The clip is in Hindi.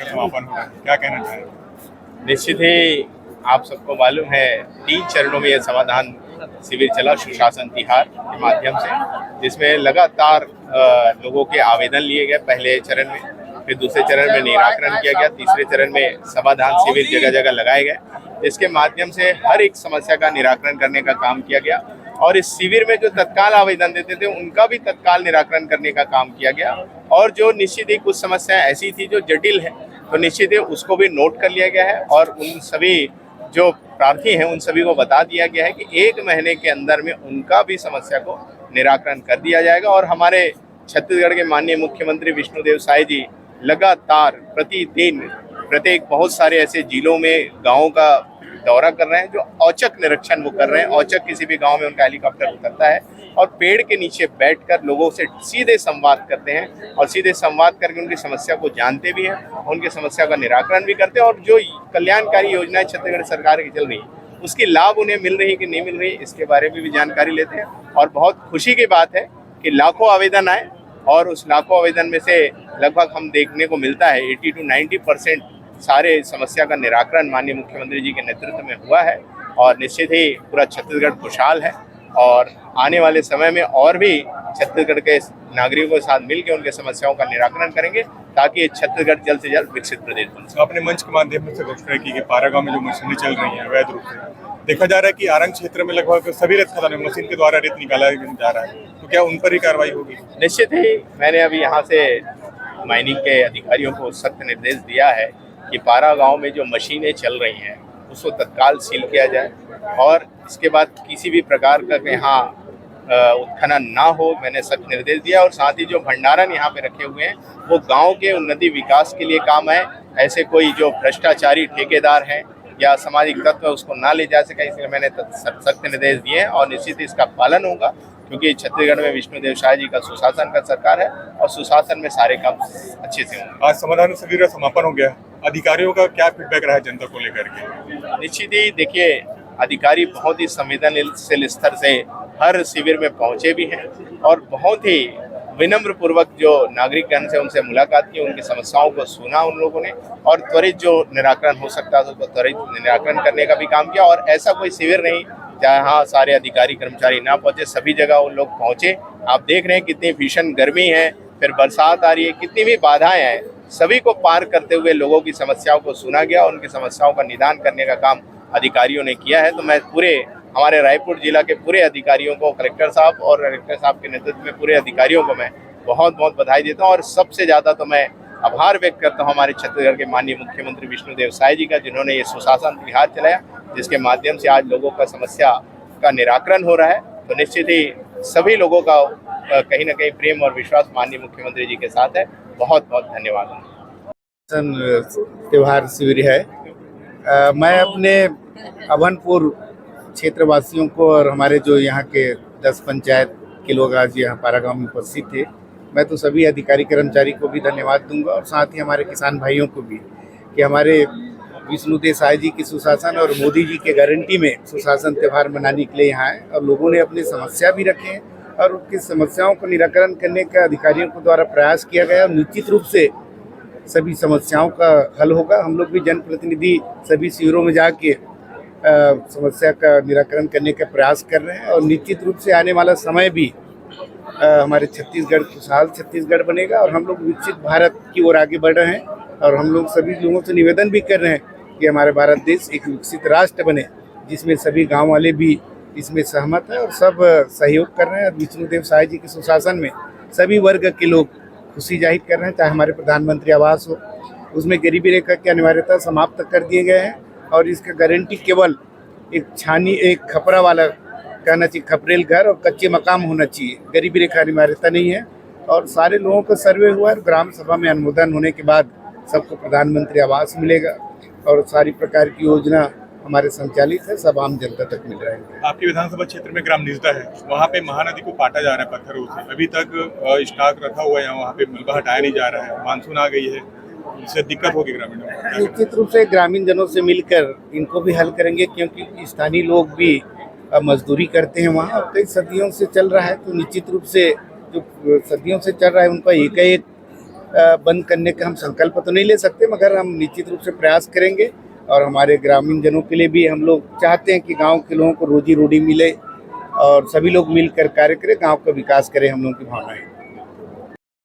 समापन हुआ, क्या कहना चाहेंगे? निश्चित ही आप सबको मालूम है 3 चरणों में यह समाधान शिविर चला सुशासन तिहार के माध्यम से, जिसमें लगातार लोगों के आवेदन लिए गए। पहले चरण में, फिर दूसरे चरण में निराकरण किया गया, तीसरे चरण में समाधान शिविर जगह जगह लगाए गए, जिसके माध्यम से हर एक समस्या का निराकरण करने का काम किया गया। और इस शिविर में जो तत्काल आवेदन देते थे उनका भी तत्काल निराकरण करने का काम किया गया। और जो निश्चित ही कुछ समस्याएं ऐसी थी जो जटिल है, तो निश्चित ही उसको भी नोट कर लिया गया है और उन सभी जो प्रार्थी हैं उन सभी को बता दिया गया है कि 1 महीने के अंदर में उनका भी समस्या को निराकरण कर दिया जाएगा। और हमारे छत्तीसगढ़ के माननीय मुख्यमंत्री विष्णुदेव साय जी लगातार प्रतिदिन प्रत्येक बहुत सारे ऐसे जिलों में गाँवों का दौरा कर रहे हैं, जो औचक निरीक्षण वो कर रहे हैं। औचक किसी भी गांव में उनका हेलीकॉप्टर उतरता है और पेड़ के नीचे बैठकर लोगों से सीधे संवाद करते हैं और सीधे संवाद करके उनकी समस्या को जानते भी हैं, उनकी समस्या का निराकरण भी करते हैं। और जो कल्याणकारी योजनाएं छत्तीसगढ़ सरकार की चल रही है उसकी लाभ उन्हें मिल रही कि नहीं मिल रही, इसके बारे में भी जानकारी लेते हैं। और बहुत खुशी की बात है कि लाखों आवेदन आए और उस लाखों आवेदन में से लगभग हम देखने को मिलता है 80 to 90% सारे समस्या का निराकरण माननीय मुख्यमंत्री जी के नेतृत्व में हुआ है। और निश्चित ही पूरा छत्तीसगढ़ खुशहाल है और आने वाले समय में और भी छत्तीसगढ़ के नागरिकों के साथ मिलकर उनके समस्याओं का निराकरण करेंगे, ताकि छत्तीसगढ़ जल्द से जल्द विकसित प्रदेश बन सके। अपने मंच के माध्यम से घोषणा की कि पारा गांव में जो मशीनें चल रही हैं अवैध रूप से, देखा जा रहा है कि आरंग क्षेत्र में लगभग सभी रेत खदान में मशीन के द्वारा रेत निकाला जा रहा है, तो क्या उन पर ही कार्रवाई होगी? निश्चित ही मैंने अभी यहाँ से माइनिंग के अधिकारियों को सख्त निर्देश दिया है कि पारा गांव में जो मशीनें चल रही हैं उसको तत्काल सील किया जाए और इसके बाद किसी भी प्रकार का यहाँ उत्खनन ना हो, मैंने सख्त निर्देश दिया। और साथ ही जो भंडारण यहाँ पे रखे हुए हैं वो गांव के उन्नति विकास के लिए काम है। ऐसे कोई जो भ्रष्टाचारी ठेकेदार हैं या सामाजिक तत्व उसको ना ले जा सके, इसलिए मैंने सख्त निर्देश दिए हैं और निश्चित इसका पालन होगा, क्योंकि छत्तीसगढ़ में विष्णुदेव साय जी का सुशासन का सरकार है और सुशासन में सारे काम अच्छे से होंगे। आज समाधान शिविर का समापन हो गया, अधिकारियों का क्या फीडबैक रहा है जनता को लेकर के? निश्चित ही देखिए, अधिकारी बहुत ही संवेदनशील स्तर से हर शिविर में पहुंचे भी हैं और बहुत ही विनम्र पूर्वक जो नागरिकगण से उनसे मुलाकात की, उनकी समस्याओं को सुना उन लोगों ने और त्वरित जो निराकरण हो सकता है उसको त्वरित निराकरण करने का भी काम किया। और ऐसा कोई शिविर नहीं जहाँ सारे अधिकारी कर्मचारी ना पहुंचे, सभी जगह उन लोग पहुंचे। आप देख रहे हैं कितनी भीषण गर्मी है, फिर बरसात आ रही है, कितनी भी बाधाएं हैं, सभी को पार करते हुए लोगों की समस्याओं को सुना गया और उनकी समस्याओं का निदान करने का काम अधिकारियों ने किया है। तो मैं पूरे हमारे रायपुर जिला के पूरे अधिकारियों को, कलेक्टर साहब और कलेक्टर साहब के नेतृत्व में पूरे अधिकारियों को मैं बहुत बहुत बधाई देता हूं। और सबसे ज़्यादा तो मैं आभार व्यक्त करता हूं हमारे छत्तीसगढ़ के माननीय मुख्यमंत्री विष्णुदेव साय जी का, जिन्होंने ये सुशासन तिहार चलाया, जिसके माध्यम से आज लोगों का समस्या का निराकरण हो रहा है। तो निश्चित ही सभी लोगों का कहीं ना कहीं प्रेम और विश्वास माननीय मुख्यमंत्री जी के साथ है। बहुत बहुत धन्यवाद। त्योहार शिविर है। मैं अपने अभनपुर क्षेत्रवासियों को और हमारे जो यहाँ के 10 पंचायत के लोग आज यहाँ पारा गाँव में उपस्थित थे, मैं तो सभी अधिकारी कर्मचारी को भी धन्यवाद दूंगा और साथ ही हमारे किसान भाइयों को भी कि हमारे विष्णुदेव साय जी की सुशासन और मोदी जी के गारंटी में सुशासन त्यौहार मनाने के लिए यहाँ आए और लोगों ने अपनी समस्या भी रखे और उनकी समस्याओं को निराकरण करने का अधिकारियों को द्वारा प्रयास किया गया और निश्चित रूप से सभी समस्याओं का हल होगा। हम लोग भी जनप्रतिनिधि सभी शिविरों में जाके समस्या का निराकरण करने का प्रयास कर रहे हैं और निश्चित रूप से आने वाला समय भी हमारे छत्तीसगढ़ खुशहाल छत्तीसगढ़ बनेगा और हम लोग विकसित भारत की ओर आगे बढ़ रहे हैं। और हम लोग सभी लोगों से निवेदन भी कर रहे हैं कि हमारे भारत देश एक विकसित राष्ट्र बने, जिसमें सभी गांव वाले भी इसमें सहमत है और सब सहयोग कर रहे हैं। विष्णुदेव साय जी के सुशासन में सभी वर्ग के लोग खुशी जाहिर कर रहे हैं। चाहे हमारे प्रधानमंत्री आवास हो, उसमें गरीबी रेखा की अनिवार्यता समाप्त कर दिए गए हैं और इसका गारंटी केवल एक खपरा वाला कहना चाहिए, खपरेल घर और कच्चे मकान होना चाहिए, गरीबी रेखा अनिवार्यता नहीं है। और सारे लोगों का सर्वे हुआ है, ग्राम सभा में अनुमोदन होने के बाद सबको प्रधानमंत्री आवास मिलेगा और सारी प्रकार की योजना हमारे संचालित है, सब आम जनता तक मिल रहा है। आपके विधानसभा क्षेत्र में ग्राम निजदा है, वहाँ पे महानदी को काटा जा रहा है पत्थरों से, अभी तक स्टॉक रखा हुआ है, वहाँ पे मलबा हटाया नहीं जा रहा है, मानसून आ गई है, इससे दिक्कत होगी ग्रामीणों को। निश्चित रूप से ग्रामीण जनों से मिलकर इनको भी हल करेंगे, क्योंकि स्थानीय लोग भी मजदूरी करते हैं वहाँ और कई सदियों से चल रहा है। तो निश्चित रूप से जो सदियों से चल रहा है उनका एक बंद करने का हम संकल्प तो नहीं ले सकते, मगर हम निश्चित रूप से प्रयास करेंगे। और हमारे ग्रामीण जनों के लिए भी हम लोग चाहते हैं कि गांव के लोगों को रोजी रोटी मिले और सभी लोग मिलकर कार्य करें, गांव का विकास करें, हम लोगों की भावना है।